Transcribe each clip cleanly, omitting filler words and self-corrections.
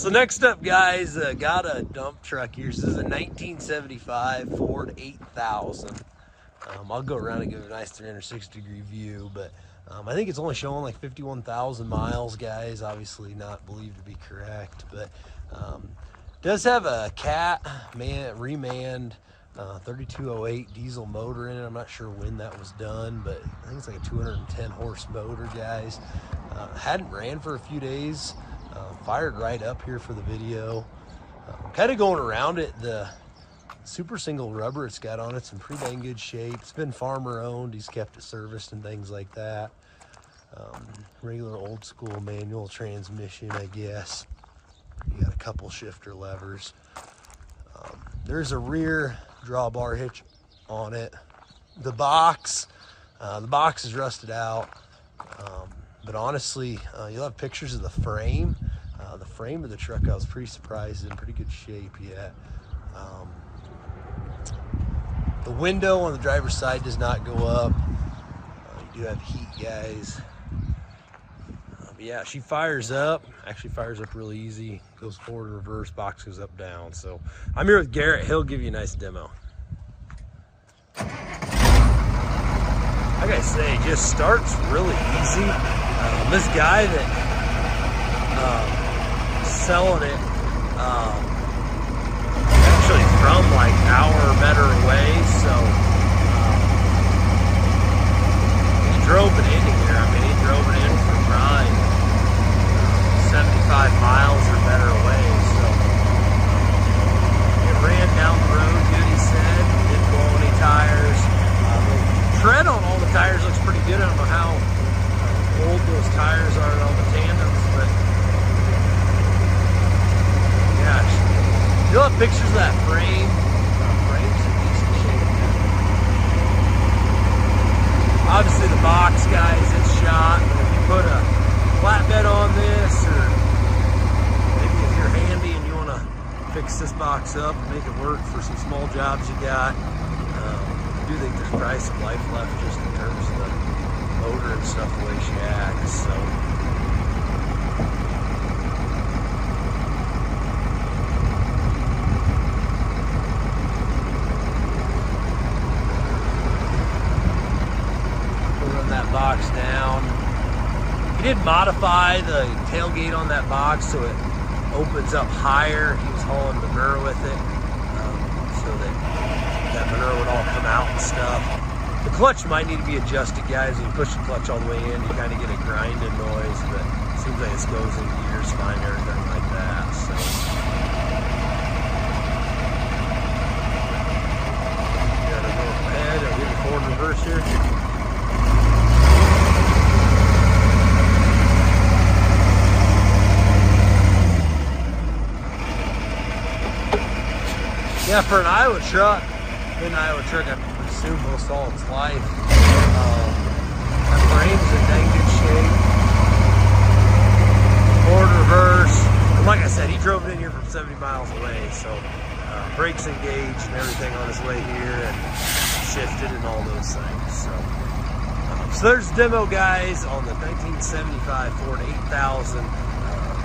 So next up, guys, got a dump truck here. So this is a 1975 Ford 8000. I'll go around and give it a nice 360-degree view, but I think it's only showing like 51,000 miles, guys. Obviously not believed to be correct, but does have a cat remanned 3208 diesel motor in it. I'm not sure when that was done, but I think it's like a 210 horse motor, guys. Hadn't ran for a few days. Fired right up here for the video. Kind of going around it, the super single rubber it's got on it's in pretty dang good shape. It's been farmer owned. He's kept it serviced and things like that. Regular old school manual transmission, I guess. You got a couple shifter levers. There's a rear drawbar hitch on it. The box is rusted out. But honestly, you'll have pictures of the frame. The frame of the truck, I was pretty surprised, is in pretty good shape yet. The window on the driver's side does not go up. You do have heat, guys. But yeah, she fires up. Actually fires up really easy. Goes forward and reverse, box goes up, down. So I'm here with Garrett. He'll give you a nice demo. Like I say, it just starts really easy. This guy that selling it actually from like hour or better away, so he drove it in here. I mean, he drove it in from probably 75 miles or better away, so it ran down the road good, he said. Didn't blow any tires. The tread on all the tires looks pretty good. I don't know how old those tires are on the tandems, but gosh, you'll have pictures of that frame. Frame's in decent shape. Obviously the box, guys, it's shot. But if you put a flatbed on this, or maybe if you're handy and you want to fix this box up and make it work for some small jobs you got, I do think there's probably some life left just in terms of the motor and stuff the way she acts. So we'll run that box down. He did modify the tailgate on that box so it opens up higher. He was hauling manure with it, so that manure would all come out and stuff. The clutch might need to be adjusted, guys. When you push the clutch all the way in, you kind of get a grinding noise, but it seems like it goes in gears fine, everything like that. So gotta go ahead and get the forward reverse here. Yeah, for an Iowa truck, I assume most all its life. That frame's in dang good shape. Forward reverse. And like I said, he drove it in here from 70 miles away, so brakes engaged and everything on his way here, and shifted and all those things. So there's the demo, guys, on the 1975 Ford 8000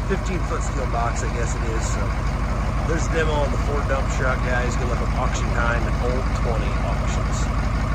15-foot steel box, I guess it is. So there's a demo on the Ford dump truck, guys. Good luck with auction time at Old 20 Auctions.